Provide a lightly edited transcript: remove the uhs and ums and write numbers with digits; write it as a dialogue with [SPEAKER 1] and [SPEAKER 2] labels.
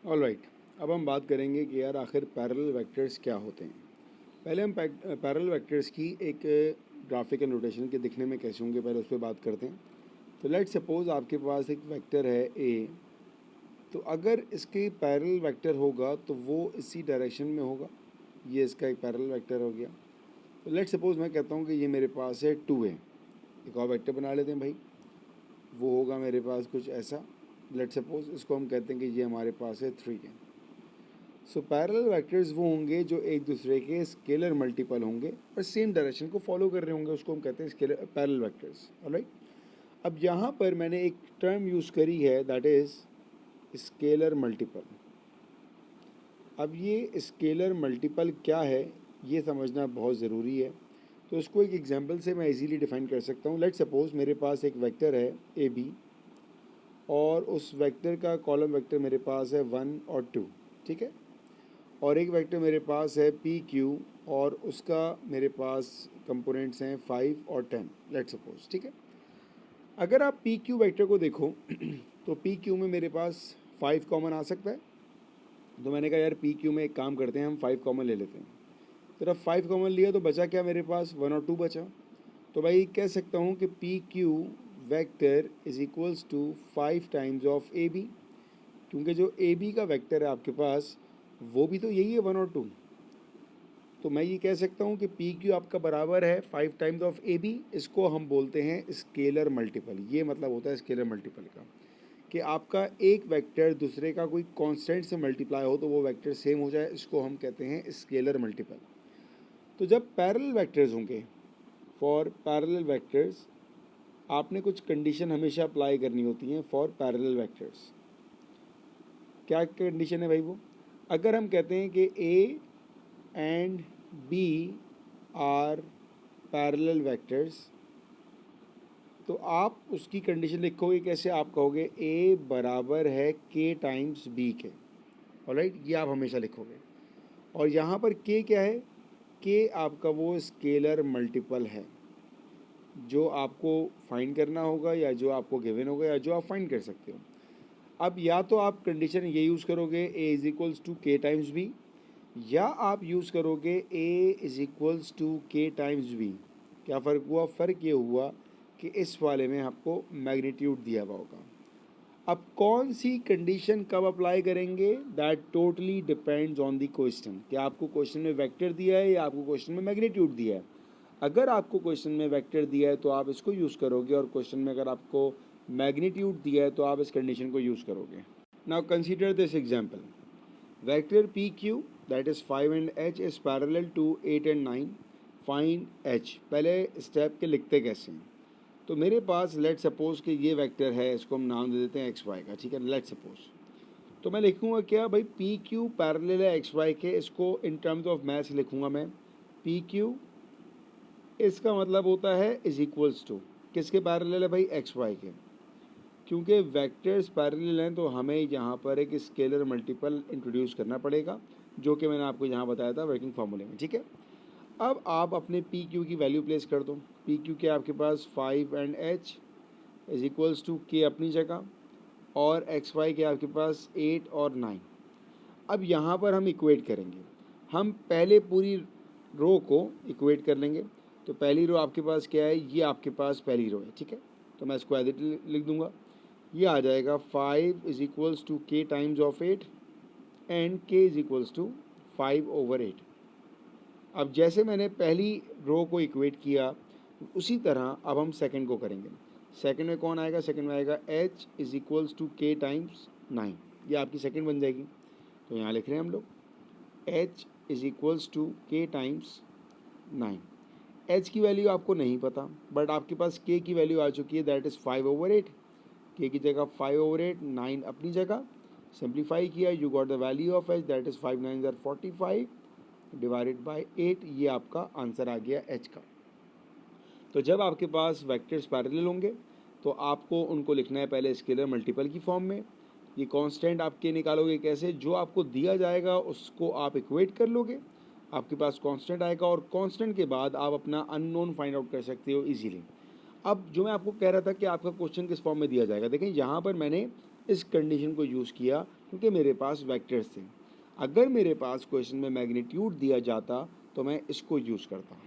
[SPEAKER 1] Alright, अब हम बात करेंगे कि यार आखिर पैरेलल वेक्टर्स क्या होते हैं। पहले हम पैरेलल वेक्टर्स की एक ग्राफिकल नोटेशन के दिखने में कैसे होंगे पहले उस पर बात करते हैं। तो लेट्स सपोज आपके पास एक वेक्टर है ए, तो अगर इसके पैरेलल वेक्टर होगा तो वो इसी डायरेक्शन में होगा। ये इसका एक पैरेलल वेक्टर हो गया। तो लेट्स सपोज मैं कहता हूँ कि ये मेरे पास है 2a। एक और वेक्टर बना लेते हैं भाई, वो होगा मेरे पास कुछ ऐसा। लेट्स सपोज इसको हम कहते हैं कि ये हमारे पास है 3a। सो पैरेलल वेक्टर्स वो होंगे जो एक दूसरे के स्केलर मल्टीपल होंगे और सेम डायरेक्शन को फॉलो कर रहे होंगे, उसको हम कहते हैं स्केलर पैरेलल वेक्टर्स। ऑलराइट, अब यहाँ पर मैंने एक टर्म यूज़ करी है दैट इज़ स्केलर मल्टीपल। अब ये स्केलर मल्टीपल क्या है ये समझना बहुत ज़रूरी है। तो उसको एक एग्जांपल से मैं इजीली डिफाइन कर सकता हूँ। लेट्स सपोज मेरे पास एक वेक्टर है ए बी और उस वेक्टर का कॉलम वेक्टर मेरे पास है 1 और 2, ठीक है। और एक वेक्टर मेरे पास है पी क्यू और उसका मेरे पास कंपोनेंट्स हैं 5 और 10, लेट्स सपोज, ठीक है। अगर आप पी क्यू वेक्टर को देखो तो पी क्यू में मेरे पास 5 कॉमन आ सकता है। तो मैंने कहा यार पी क्यू में एक काम करते हैं, हम 5 कॉमन ले लेते हैं। फिर अब 5 कॉमन लिया तो बचा क्या मेरे पास, 1 और 2 बचा। तो भाई कह सकता हूँ कि P Q vector is equals to 5 times of A B, क्योंकि जो ए बी का वेक्टर है आपके पास वो भी तो यही है 1 और 2। तो मैं ये कह सकता हूँ कि पी क्यू आपका बराबर है 5 टाइम्स ऑफ ए बी। इसको हम बोलते हैं स्केलर मल्टीपल। ये मतलब होता है स्केलर मल्टीपल का कि आपका एक वेक्टर दूसरे का कोई कांस्टेंट से मल्टीप्लाई हो तो वो वेक्टर सेम हो जाए, इसको हम कहते हैं स्केलर मल्टीपल। तो जब पैरेलल वेक्टर्स होंगे, फॉर पैरेलल वेक्टर्स आपने कुछ कंडीशन हमेशा अप्लाई करनी होती हैं फॉर पैरेलल वेक्टर्स। क्या कंडीशन है भाई वो, अगर हम कहते हैं कि A and B are parallel vectors, तो आप उसकी कंडीशन लिखोगे कैसे, आप कहोगे ए बराबर है के टाइम्स बी के। ऑलराइट, ये आप हमेशा लिखोगे। और यहाँ पर के क्या है, के आपका वो स्केलर मल्टीपल है जो आपको फाइंड करना होगा या जो आपको गिवन होगा या जो आप फाइंड कर सकते हो। अब या तो आप कंडीशन ये यूज़ करोगे ए इज इक्वल्स टू के टाइम्स बी, या आप यूज़ करोगे ए इज इक्वल्स टू के टाइम्स बी। क्या फ़र्क हुआ, फ़र्क ये हुआ कि इस वाले में आपको मैग्नीट्यूड दिया हुआ होगा। अब कौन सी कंडीशन कब अप्लाई करेंगे, that totally depends on the question कि आपको क्वेश्चन में वेक्टर दिया है या आपको क्वेश्चन में मैग्नीट्यूड दिया है। अगर आपको क्वेश्चन में वेक्टर दिया है तो आप इसको यूज़ करोगे, और क्वेश्चन में अगर आपको मैग्नीट्यूड दिया है तो आप इस कंडीशन को यूज़ करोगे। Now consider this example, vector P Q that is 5 and H is parallel to 8 and 9, find H. पहले स्टेप के लिखते कैसे हैं, तो मेरे पास लेट सपोज कि ये वेक्टर है, इसको हम नाम दे देते हैं एक्स वाई का, ठीक है। लेट सपोज तो मैं लिखूँगा क्या भाई, पी क्यू पैरेलल है एक्स वाई के, इसको इन टर्म्स ऑफ मैथ्स लिखूँगा मैं। पी क्यू इसका मतलब होता है इज इक्वल्स टू किसके पैरेलल है भाई, एक्स वाई के। क्योंकि वेक्टर्स पैरेलल हैं तो हमें यहाँ पर एक स्केलर मल्टीपल इंट्रोड्यूस करना पड़ेगा, जो कि मैंने आपको यहाँ बताया था वर्किंग फार्मूले में, ठीक है। अब आप अपने पी क्यू की वैल्यू प्लेस कर दो। पी क्यू के आपके पास 5 and H is equals to के अपनी जगह, और एक्स वाई के आपके पास 8 और 9। अब यहाँ पर हम इक्वेट करेंगे, हम पहले पूरी रो को इक्वेट कर लेंगे। तो पहली रो आपके पास क्या है, ये आपके पास पहली रो है, ठीक है। तो मैं इसको एज इट लिख दूंगा, ये आ जाएगा 5 इज इक्वल्स टू के टाइम्स ऑफ 8 एंड के इज इक्वल्स टू 5/8। अब जैसे मैंने पहली रो को इक्वेट किया उसी तरह अब हम सेकंड को करेंगे। सेकंड में कौन आएगा, सेकंड में आएगा h इज इक्वल्स टू के टाइम्स 9, ये आपकी सेकंड बन जाएगी। तो यहाँ लिख रहे हैं हम लोग h इज इक्वल्स टू के टाइम्स 9। h की वैल्यू आपको नहीं पता, बट आपके पास k की वैल्यू आ चुकी है, दैट इज़ 5/8। k की जगह 5/8, 9 अपनी जगह, सिंप्लीफाई किया, you got the value of h that is 5 9 are 45 divided by 8। ये आपका आंसर आ गया h का। तो जब आपके पास वेक्टर्स पैरेलल होंगे तो आपको उनको लिखना है पहले स्केलर मल्टीपल की फॉर्म में। ये कांस्टेंट आपके निकालोगे कैसे, जो आपको दिया जाएगा उसको आप इक्वेट कर लोगे, आपके पास कांस्टेंट आएगा, और कांस्टेंट के बाद आप अपना अननोन फाइंड आउट कर सकते हो इजीली। अब जो मैं आपको कह रहा था कि आपका क्वेश्चन किस फॉर्म में दिया जाएगा, देखें यहाँ पर मैंने इस कंडीशन को यूज़ किया क्योंकि मेरे पास वेक्टर्स थे। अगर मेरे पास क्वेश्चन में मैग्नीट्यूड दिया जाता तो मैं इसको यूज़ करता।